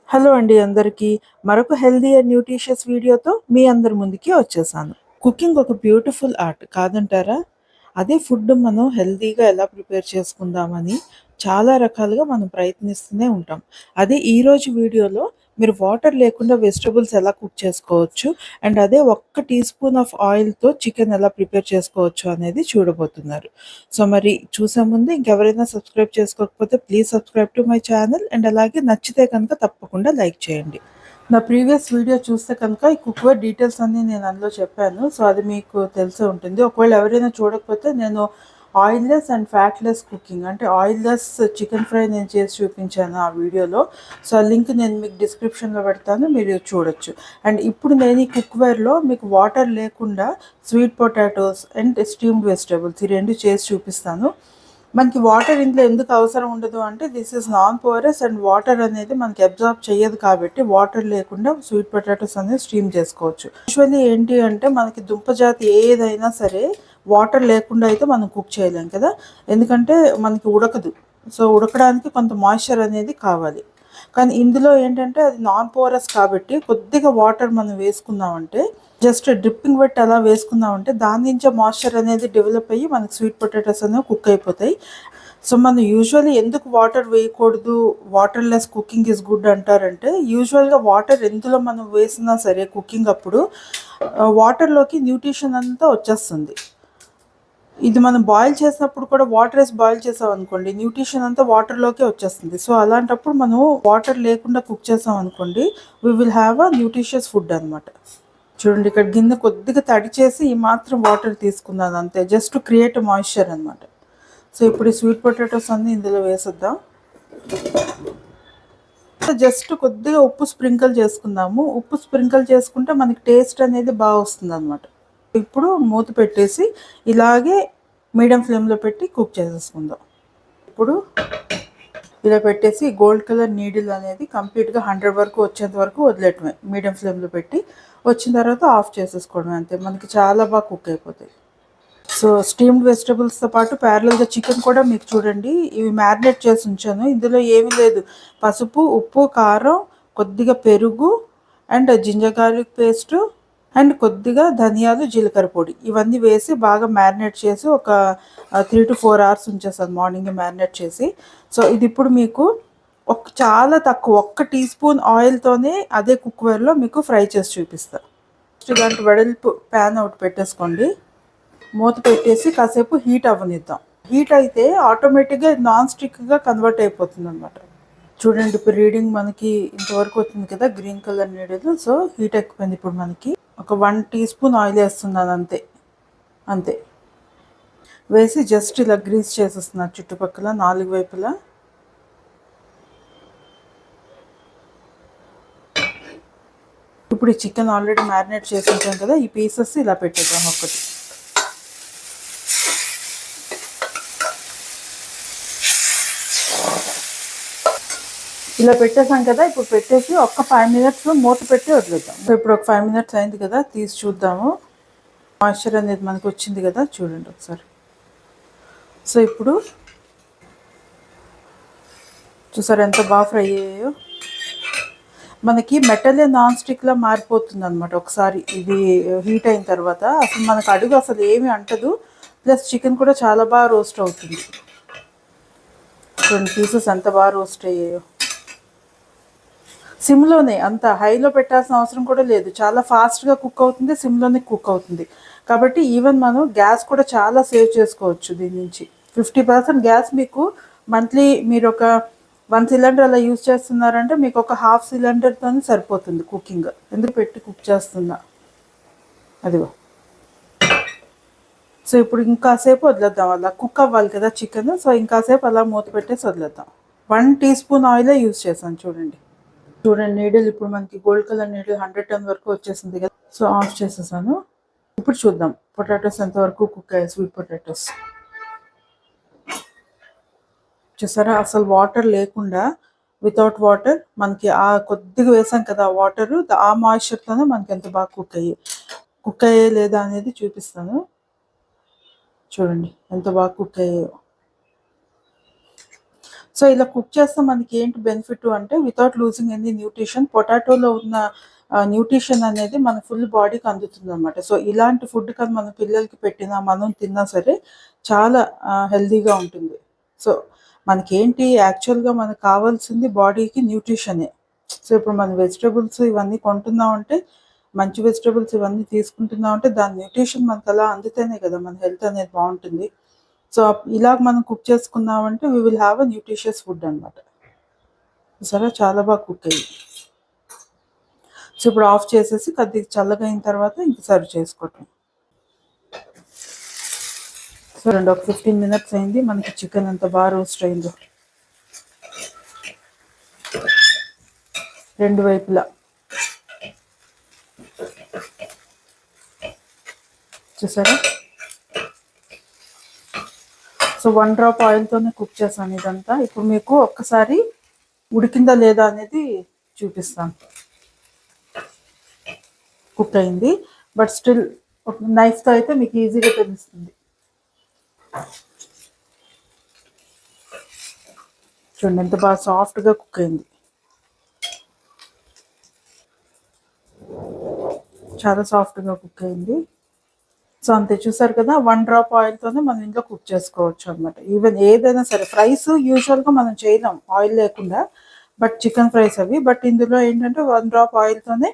Hello అండి అందరికీ. మరొక హెల్తీ అండ్ న్యూట్రిషియస్ వీడియోతో మీ అందరి ముందుకి వచ్చేసాను. కుకింగ్ ఒక బ్యూటిఫుల్ ఆర్ట్ కాదంటారా? అదే ఫుడ్ మనం హెల్తీగా ఎలా ప్రిపేర్ చేసుకుందామని చాలా రకాలుగా మనం ప్రయత్నిస్తూనే ఉంటాం. అదే ఈరోజు వీడియోలో మీరు వాటర్ లేకుండా వెజిటబుల్స్ ఎలా కుక్ చేసుకోవచ్చు అండ్ అదే ఒక్క టీ స్పూన్ ఆఫ్ ఆయిల్‌తో చికెన్ ఎలా ప్రిపేర్ చేసుకోవచ్చు అనేది చూడబోతున్నారు. సో, మరి చూసే ముందు ఇంకెవరైనా సబ్స్క్రైబ్ చేసుకోకపోతే please subscribe to my channel and అలాగే నచ్చితే కనుక తప్పకుండా లైక్ చేయండి. నా ప్రీవియస్ వీడియో చూస్తే కనుక ఈ కుక్‌వేర్ డీటెయిల్స్ అన్నీ నేను అందులో చెప్పాను. సో, అది మీకు తెలిసే ఉంటుంది. ఒకవేళ ఎవరైనా చూడకపోతే నేను ఆయిల్లెస్ అండ్ ఫ్యాట్‌లెస్ కుకింగ్ అంటే ఆయిల్లెస్ చికెన్ ఫ్రై నేను చేసి చూపించాను ఆ వీడియోలో. సో, ఆ లింక్ నేను మీకు డిస్క్రిప్షన్‌లో పెడతాను. మీరు చూడొచ్చు. అండ్ ఇప్పుడు నేను ఈ కుక్‌వేర్‌లో మీకు వాటర్ లేకుండా sweet potatoes and steamed vegetables ఈ 2 చేసి చూపిస్తాను. మనకి వాటర్ ఇందులో ఎందుకు అవసరం ఉండదు అంటే this is non porous and water అనేది మనకి అబ్జార్బ్ చేయదు కాబట్టి వాటర్ లేకుండా స్వీట్ పొటాటోస్ అనేది స్టీమ్ చేసుకోవచ్చు. యూజువల్లీ ఏంటి అంటే మనకి దుంప జాతి ఏదైనా సరే వాటర్ లేకుండా అయితే మనం కుక్ చేయలేం కదా, ఎందుకంటే మనకి ఉడకదు. సో ఉడకడానికి కొంత మాయిశ్చర్ అనేది కావాలి. కానీ ఇందులో ఏంటంటే అది నాన్ పోరస్ కాబట్టి కొద్దిగా వాటర్ మనం వేసుకున్నామంటే జస్ట్ డ్రిప్పింగ్ పెట్టి అలా వేసుకున్నామంటే దాని నుంచే మాయిశ్చర్ అనేది డెవలప్ అయ్యి మనకి స్వీట్ పొటాటోస్ అనేవి కుక్ అయిపోతాయి. సో మనం యూజువల్లీ ఎందుకు వాటర్ వేయకూడదు, waterless cooking is good అంటారంటే యూజువల్గా వాటర్ ఎందులో మనం వేసినా సరే కుకింగ్ అప్పుడు వాటర్లోకి న్యూట్రిషన్ అంతా వచ్చేస్తుంది. ఇది మనం బాయిల్ చేసినప్పుడు కూడా వాటర్ వేసి బాయిల్ చేసాం అనుకోండి న్యూట్రిషన్ అంతా వాటర్లోకే వచ్చేస్తుంది. సో అలాంటప్పుడు మనం వాటర్ లేకుండా కుక్ చేసాం అనుకోండి we will have a nutritious food అనమాట. చూడండి ఇక్కడ గిన్నె కొద్దిగా తడి చేసి ఈ మాత్రం వాటర్ తీసుకున్నాను అంతే, జస్ట్ టు క్రియేట్ మాయిశ్చర్ అనమాట. సో ఇప్పుడు ఈ స్వీట్ పొటాటోస్ అన్నీ ఇందులో వేసేద్దాం. జస్ట్ కొద్దిగా ఉప్పు స్ప్రింకిల్ చేసుకుందాము. ఉప్పు స్ప్రింకిల్ చేసుకుంటే మనకి టేస్ట్ అనేది బాగా వస్తుంది అనమాట. ఇప్పుడు మూత పెట్టేసి ఇలాగే మీడియం ఫ్లేమ్లో పెట్టి కుక్ చేసేసుకుందాం. ఇప్పుడు ఇలా పెట్టేసి గోల్డ్ కలర్ నీడిల్ అనేది కంప్లీట్గా 100 వరకు వచ్చేంత వరకు వదిలేయటమే మీడియం ఫ్లేమ్లో పెట్టి. వచ్చిన తర్వాత ఆఫ్ చేసేసుకోవడం అంతే, మనకి చాలా బాగా కుక్ అయిపోతాయి. సో స్టీమ్డ్ వెజిటబుల్స్తో పాటు ప్యారలల్గా చికెన్ కూడా మీకు చూడండి ఇవి మ్యారినేట్ చేసి ఉంచాను. ఇందులో ఏమీ లేదు, పసుపు, ఉప్పు, కారం, కొద్దిగా పెరుగు and ginger garlic paste and కొద్దిగా ధనియాలు, జీలకర్ర పొడి ఇవన్నీ వేసి బాగా మ్యారినేట్ చేసి ఒక 3 to 4 hours ఉంచేస్తాను మార్నింగ్ మ్యారినేట్ చేసి. సో ఇది ఇప్పుడు మీకు చాలా తక్కువ 1 టీ స్పూన్ ఆయిల్తోనే అదే కుక్వేర్లో మీకు ఫ్రై చేసి చూపిస్తాను. ఇలాంటి వెడల్పు ప్యాన్ ఒకటి పెట్టేసుకోండి. మూత పెట్టేసి కాసేపు హీట్ అవ్వనిద్దాం. హీట్ అయితే ఆటోమేటిక్గా నాన్ స్టిక్గా కన్వర్ట్ అయిపోతుంది అనమాట. చూడండి ఇప్పుడు రీడింగ్ మనకి ఇంతవరకు వచ్చింది కదా green colour needle. So heat ఎక్కువైంది. ఇప్పుడు మనకి ఒక 1 టీ స్పూన్ ఆయిల్ వేస్తున్నాను అంతే. అంతే వేసి జస్ట్ ఇలా గ్రీస్ చేసేస్తున్నారు చుట్టుపక్కల 4 వైపులా. ఇప్పుడు ఈ చికెన్ ఆల్రెడీ మ్యారినేట్ చేసి ఉంటాం కదా, ఈ పీసెస్ ఇలా పెట్టేద్దాం ఒకటి. ఇలా పెట్టేసాం కదా, ఇప్పుడు పెట్టేసి ఒక్క 5 minutes మూత పెట్టి వదిలేద్దాం. సో ఇప్పుడు ఒక 5 minutes అయింది కదా, తీసి చూద్దాము. మాయిశ్చర్ అనేది మనకు వచ్చింది కదా, చూడండి ఒకసారి. సో ఇప్పుడు చూసారు ఎంత బాగా ఫ్రై అయ్యాయో. మనకి మెటలే నాన్ స్టిక్లా మారిపోతుంది అనమాట ఒకసారి ఇది హీట్ అయిన తర్వాత. అసలు మనకు అడుగు అసలు ఏమీ అంటదు, ప్లస్ చికెన్ కూడా చాలా బాగా రోస్ట్ అవుతుంది. రెండు పీసెస్ ఎంత బాగా రోస్ట్ అయ్యాయో. సిమ్లోనే, అంత హైలో పెట్టాల్సిన అవసరం కూడా లేదు, చాలా ఫాస్ట్గా కుక్ అవుతుంది, సిమ్లోనే కుక్ అవుతుంది. కాబట్టి ఈవెన్ మనం గ్యాస్ కూడా చాలా సేవ్ చేసుకోవచ్చు దీని నుంచి. 50% గ్యాస్ మీకు మంత్లీ మీరు ఒక 1 సిలిండర్ అలా యూజ్ చేస్తున్నారంటే మీకు ఒక ½ సిలిండర్తోనే సరిపోతుంది కుకింగ్. ఎందుకు పెట్టి కుక్ చేస్తున్నా అదిగో. సో ఇప్పుడు ఇంకాసేపు వదిలేద్దాం, అలా కుక్ అవ్వాలి కదా చికెన్. సో ఇంకాసేపు అలా మూత పెట్టేసి వదిలేద్దాం. 1 టీ స్పూన్ ఆయిలే యూజ్ చేశాను చూడండి. చూడండి నీడిల్ ఇప్పుడు మనకి గోల్డ్ కలర్ నీడిల్ 110 వరకు వచ్చేసింది కదా. సో ఆఫ్ చేసేసాను. ఇప్పుడు చూద్దాం పొటాటోస్ ఎంతవరకు కుక్ అయ్యాయి. స్వీట్ పొటాటోస్ చూసారా, అసలు వాటర్ లేకుండా వితౌట్ వాటర్ మనకి ఆ కొద్దిగా వేసాం కదా వాటర్, ఆ మాయిశ్చర్తోనే మనకి ఎంత బాగా కుక్ అయ్యే లేదా అనేది చూపిస్తాను. చూడండి ఎంత బాగా కుక్ అయ్యాయో. సో ఇలా కుక్ చేస్తే మనకి ఏంటి బెనిఫిట్ అంటే వితౌట్ లూజింగ్ ఎనీ న్యూట్రిషన్, పొటాటోలో ఉన్న న్యూట్రిషన్ అనేది మన ఫుల్ బాడీకి అందుతుంది అనమాట. సో ఇలాంటి ఫుడ్ కానీ మనం పిల్లలకి పెట్టినా మనం తిన్నా సరే చాలా హెల్తీగా ఉంటుంది. సో మనకేంటి యాక్చువల్గా మనకు కావాల్సింది బాడీకి న్యూట్రిషనే. సో ఇప్పుడు మన వెజిటబుల్స్ ఇవన్నీ కొంటున్నాం అంటే మంచి వెజిటబుల్స్ ఇవన్నీ తీసుకుంటున్నాం అంటే దాని న్యూట్రిషన్ మనకు అలా అందితేనే కదా మన హెల్త్ అనేది బాగుంటుంది. సో ఇలాగ మనం కుక్ చేసుకున్నామంటే we will have a nutritious food అనమాట. సరే చాలా బాగా కుక్ అయ్యింది. సో ఇప్పుడు ఆఫ్ చేసేసి కొద్దిగా చల్లగా అయిన తర్వాత ఇంక సర్వ్ చేసుకోవటం. సో ఒక 15 minutes అయింది. మనకి చికెన్ అంత బాగా రోస్ట్ అయిందో రెండు వైపులా. చూసారా? సో 1 drop ఆయిల్తోనే కుక్ చేశాను ఇదంతా. ఇప్పుడు మీకు ఒక్కసారి ఉడికిందా లేదా అనేది చూపిస్తాను. కుక్ అయింది, బట్ స్టిల్ ఒక నైఫ్తో అయితే మీకు ఈజీగా తెలుస్తుంది. చూడండి ఎంత బాగా సాఫ్ట్గా కుక్ అయింది. చాలా సాఫ్ట్గా కుక్ అయింది. సో అంతే, చూసారు కదా? 1 drop ఆయిల్తోనే మనం ఇంట్లో కుక్ చేసుకోవచ్చు అనమాట. ఈవెన్ ఏదైనా సరే ఫ్రైస్ యూజువల్గా మనం చేయలేం ఆయిల్ లేకుండా, బట్ చికెన్ ఫ్రైస్ అవి. బట్ ఇందులో ఏంటంటే 1 drop ఆయిల్తోనే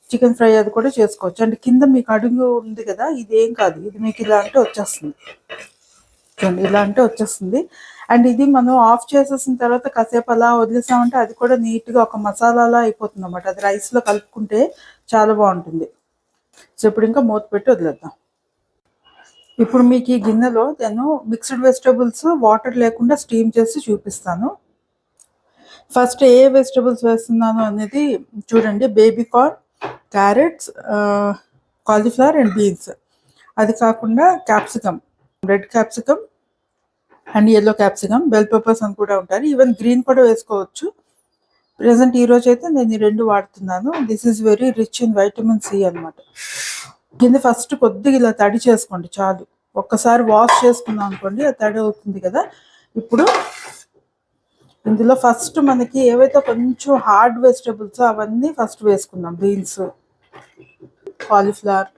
చికెన్ ఫ్రై అది కూడా చేసుకోవచ్చు. అండ్ కింద మీకు అడుగు ఉంది కదా, ఇది ఏం కాదు, ఇది మీకు ఇలా అంటే వచ్చేస్తుంది. చూడండి ఇలా అంటే వచ్చేస్తుంది. అండ్ ఇది మనం ఆఫ్ చేసేసిన తర్వాత కాసేపు అలా వదిలేసామంటే అది కూడా నీట్గా ఒక మసాలాలా అయిపోతుంది అనమాట. అది రైస్లో కలుపుకుంటే చాలా బాగుంటుంది. సో ఇప్పుడు ఇంకా మూత పెట్టి వదిలేద్దాం. ఇప్పుడు మీకు ఈ గిన్నెలో నేను మిక్స్డ్ వెజిటబుల్స్ వాటర్ లేకుండా స్టీమ్ చేసి చూపిస్తాను. ఫస్ట్ ఏ వెజిటబుల్స్ వేస్తున్నాను అనేది చూడండి. Baby corn, carrots, cauliflower and beans. అది కాకుండా capsicum, red capsicum and yellow capsicum, bell peppers అని కూడా ఉంటారు. ఈవెన్ గ్రీన్ కూడా వేసుకోవచ్చు. ప్రెసెంట్ ఈరోజు అయితే నేను ఈ రెండు వాడుతున్నాను. This is very rich in vitamin C అనమాట. కింద ఫస్ట్ కొద్దిగా ఇలా తడి చేసుకోండి చాలు. ఒక్కసారి వాష్ చేసుకున్నాం అనుకోండి అది తడి అవుతుంది కదా. ఇప్పుడు ఇందులో ఫస్ట్ మనకి ఏవైతే కొంచెం హార్డ్ వెజిటబుల్స్ అవన్నీ ఫస్ట్ వేసుకుందాం. Beans, cauliflower,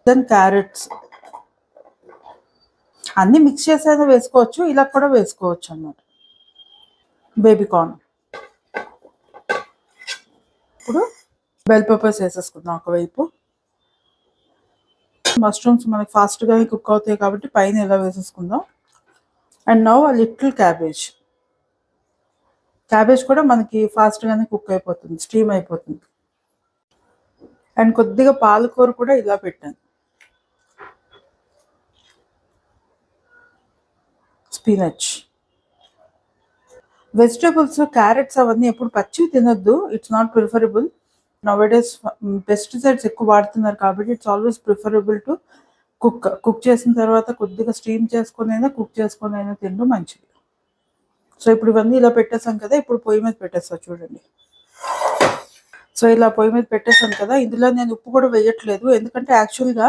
then carrots. అన్నీ మిక్స్ చేసేది వేసుకోవచ్చు, ఇలా కూడా వేసుకోవచ్చు అన్నమాట. Baby corn. ఇప్పుడు బెల్ పెప్పర్స్ వేసేసుకుందాం ఒకవైపు. మష్రూమ్స్ మనకి ఫాస్ట్గా కుక్ అవుతాయి కాబట్టి పైన ఇలా వేసేసుకుందాం. అండ్ నౌ ఆ లిటిల్ క్యాబేజ్. క్యాబేజ్ కూడా మనకి ఫాస్ట్గానే కుక్ అయిపోతుంది, స్టీమ్ అయిపోతుంది. అండ్ కొద్దిగా పాలకూర కూడా ఇలా పెట్టాను. స్పినచ్. వెజిటబుల్స్, క్యారెట్స్ అవన్నీ ఎప్పుడు పచ్చివి తినొద్దు. It's not preferable. నౌడేస్ పెస్టిసైడ్స్ ఎక్కువ వాడుతున్నారు కాబట్టి it's always preferable to cook చేసిన తర్వాత కొద్దిగా స్టీమ్ చేసుకునైనా కుక్ చేసుకునైనా తినడం మంచిది. సో ఇప్పుడు ఇవన్నీ ఇలా పెట్టేసాం కదా. ఇప్పుడు పొయ్యి మీద పెట్టేస్తా చూడండి. సో ఇలా పొయ్యి మీద పెట్టేసాను కదా. ఇందులో నేను ఉప్పు కూడా వేయట్లేదు, ఎందుకంటే యాక్చువల్గా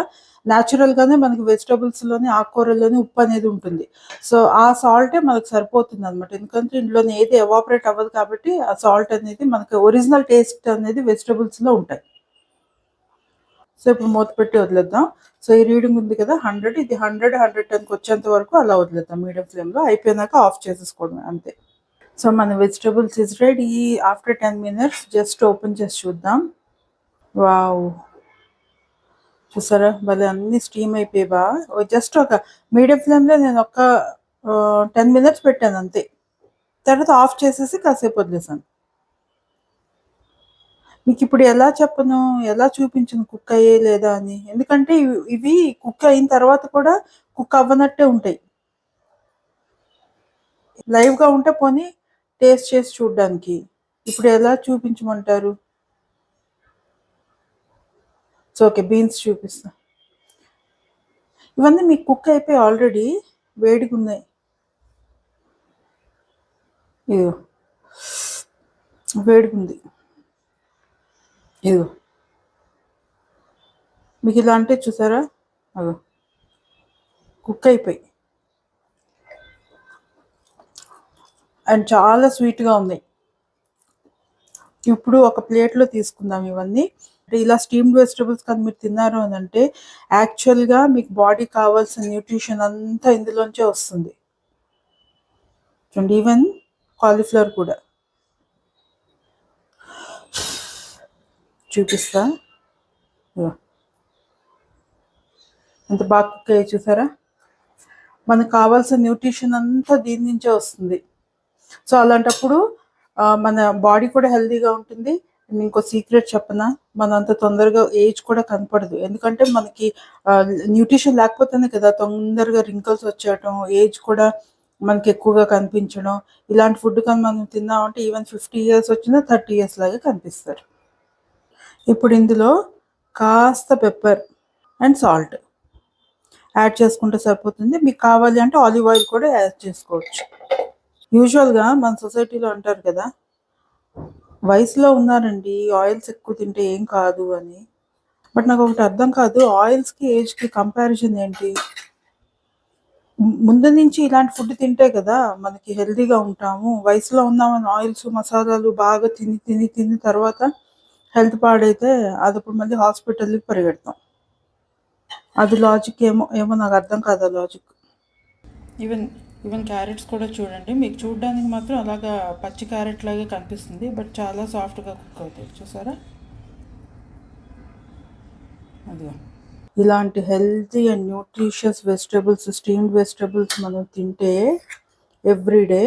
న్యాచురల్గానే మనకి వెజిటబుల్స్లోని ఆకుకూరల్లోని ఉప్పు అనేది ఉంటుంది. సో ఆ సాల్టే మనకు సరిపోతుంది అనమాట. ఎందుకంటే ఇందులోని ఏది ఎవాపరేట్ అవ్వదు కాబట్టి ఆ సాల్ట్ అనేది మనకి ఒరిజినల్ టేస్ట్ అనేది వెజిటబుల్స్లో ఉంటాయి. సో ఇప్పుడు మూత పెట్టి వదిలేద్దాం. సో ఈ రీడింగ్ ఉంది కదా 100, ఇది 100-110కి వచ్చేంత వరకు అలా వదిలేద్దాం మీడియం ఫ్లేమ్లో. అయిపోయినాక ఆఫ్ చేసేసుకోవడం అంతే. సో మన vegetables is ready. After 10 minutes just open చేసి చూద్దాం. వావ్, చూసారా భలే అన్నీ స్టీమ్ అయిపోయేవా. జస్ట్ ఒక మీడియం ఫ్లేమ్లో నేను ఒక 10 minutes పెట్టాను అంతే. తర్వాత ఆఫ్ చేసేసి కాసేపు వదిలేసాను. మీకు ఇప్పుడు ఎలా చెప్పను, ఎలా చూపించను కుక్ అయ్యే లేదా అని. ఎందుకంటే ఇవి కుక్ అయిన తర్వాత కూడా కుక్ అవ్వనట్టే ఉంటాయి. లైవ్గా ఉంటే పోనీ టేస్ట్ చేసి చూడడానికి. ఇప్పుడు ఎలా చూపించమంటారు? సో ఓకే, బీన్స్ చూపిస్తా. ఇవన్నీ మీకు కుక్ అయిపోయి ఆల్రెడీ వేడిగా ఉన్నాయి. ఇదిగో వేడిగా ఉంది. ఇదిగో మీకు ఇలా అంటే చూసారా, అదో కుక్ అయిపోయి. అండ్ చాలా స్వీట్గా ఉన్నాయి. ఇప్పుడు ఒక ప్లేట్లో తీసుకుందాం ఇవన్నీ. ఇలా స్టీమ్డ్ వెజిటబుల్స్ కానీ మీరు తిన్నారు అని అంటే యాక్చువల్గా మీకు బాడీ కావాల్సిన న్యూట్రిషన్ అంతా ఇందులోంచే వస్తుంది. చూడండి, ఈవెన్ కాలీఫ్లవర్ కూడా చూపిస్తా. ఎంత బాగా కుక్ అయ్యి చూసారా. మనకు కావాల్సిన న్యూట్రిషన్ అంతా దీని నుంచే వస్తుంది. సో అలాంటప్పుడు మన బాడీ కూడా హెల్తీగా ఉంటుంది. ఇంకో సీక్రెట్ చెప్పనా, మన అంత తొందరగా ఏజ్ కూడా కనపడదు. ఎందుకంటే మనకి న్యూట్రిషన్ లేకపోతేనే కదా తొందరగా రింకల్స్ వచ్చేయటం, ఏజ్ కూడా మనకి ఎక్కువగా కనిపించడం. ఇలాంటి ఫుడ్ కానీ మనం తిన్నామంటే ఈవెన్ 50 ఇయర్స్ వచ్చినా 30 ఇయర్స్ లాగా కనిపిస్తారు. ఇప్పుడు ఇందులో కాస్త పెప్పర్ అండ్ సాల్ట్ యాడ్ చేసుకుంటే సరిపోతుంది. మీకు కావాలి అంటే ఆలివ్ ఆయిల్ కూడా యాడ్ చేసుకోవచ్చు. యూజువల్గా మన సొసైటీలో అంటారు కదా, వయసులో ఉన్నారండి ఆయిల్స్ ఎక్కువ తింటే ఏం కాదు అని. బట్ నాకు ఒకటి అర్థం కాదు, ఆయిల్స్కి ఏజ్కి కంపారిజన్ ఏంటి? ముందు నుంచి ఇలాంటి ఫుడ్ తింటే కదా మనకి హెల్తీగా ఉంటాము. వయసులో ఉన్నామని ఆయిల్స్ మసాలాలు బాగా తిని తిని తిని తర్వాత హెల్త్ పాడైతే అదప్పుడు మళ్ళీ హాస్పిటల్కి పరిగెడతాం. అది లాజిక్ ఏమో ఏమో నాకు అర్థం కాదు ఆ లాజిక్. ఈవెన్ ఈవెన్ క్యారెట్స్ కూడా చూడండి, మీకు చూడడానికి మాత్రం అలాగా పచ్చి క్యారెట్ లాగే కనిపిస్తుంది, బట్ చాలా సాఫ్ట్గా కుక్ అవుతాయి. చూసారా, అదిగో ఇలాంటి healthy and nutritious vegetables, steamed vegetables మనం తింటే ఎవ్రీడే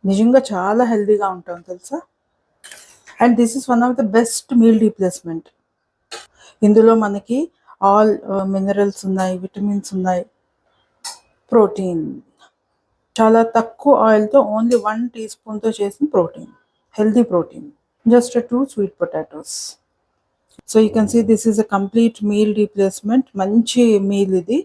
నిజంగా చాలా హెల్తీగా ఉంటాం తెలుసా. And this is one of the best meal replacement. ఇందులో మనకి ఆల్ మినరల్స్ ఉన్నాయి, విటమిన్స్ ఉన్నాయి, ప్రోటీన్, చాలా తక్కువ ఆయిల్తో ఓన్లీ 1 టీస్పూన్తో చేసిన protein, healthy protein, just 2 sweet potatoes. So you can see this is a complete meal replacement. మంచి మీల్ ఇది.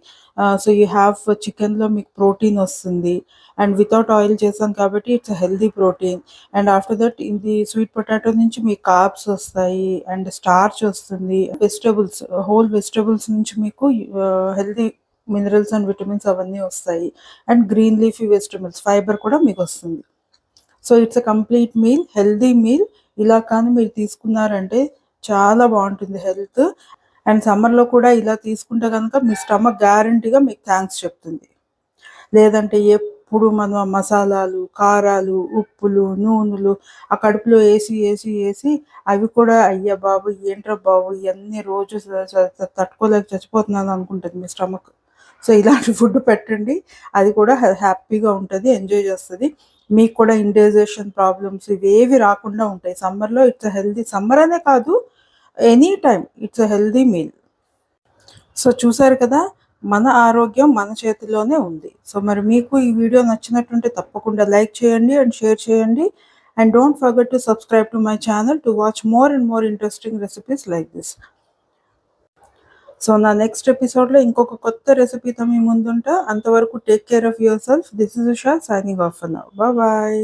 సో యూ హ్యావ్ చికెన్లో మీకు ప్రోటీన్ వస్తుంది అండ్ వితౌట్ ఆయిల్ చేసాం కాబట్టి it's healthy protein. And after that ఇది స్వీట్ పొటాటో నుంచి మీకు కార్బ్స్ వస్తాయి అండ్ స్టార్చ్ వస్తుంది. వెజిటబుల్స్, హోల్ వెజిటబుల్స్ నుంచి మీకు హెల్దీ మినరల్స్ అండ్ విటమిన్స్ అవన్నీ వస్తాయి. And green leafy vegetables, fibre కూడా మీకు వస్తుంది. So it's a complete meal, healthy meal. ఇలా కానీ మీరు తీసుకున్నారంటే చాలా బాగుంటుంది హెల్త్. అండ్ సమ్మర్లో కూడా ఇలా తీసుకుంటే కనుక మీ స్టమక్ గ్యారంటీగా మీకు థ్యాంక్స్ చెప్తుంది. లేదంటే ఎప్పుడు మనం మసాలాలు, కారాలు, ఉప్పులు, నూనెలు ఆ కడుపులో వేసి వేసి వేసి అవి కూడా అయ్యా బాబు ఏంట్రా బాబు ఇవన్నీ రోజు తట్టుకోలేక చచ్చిపోతున్నాను అనుకుంటుంది మీ స్టమక్. సో ఇలాంటి ఫుడ్ పెట్టండి, అది కూడా హ్యాపీగా ఉంటుంది, ఎంజాయ్ చేస్తుంది. మీకు కూడా ఇండైజెషన్ ప్రాబ్లమ్స్ ఇవేవి రాకుండా ఉంటాయి సమ్మర్లో. ఇట్స్ హెల్దీ, సమ్మర్ అనే కాదు any time it's healthy meal. So చూసారు కదా, మన ఆరోగ్యం మన చేతిలోనే ఉంది. సో మరి మీకు ఈ వీడియో నచ్చినట్టుంటే తప్పకుండా లైక్ చేయండి అండ్ షేర్ చేయండి. And don't forget to subscribe to my channel to watch more and more interesting recipes like this. So నా నెక్స్ట్ ఎపిసోడ్లో ఇంకొక కొత్త రెసిపీతో మీ ముందుంటా. అంతవరకు take care of yourself. This is Usha signing off now. Bye.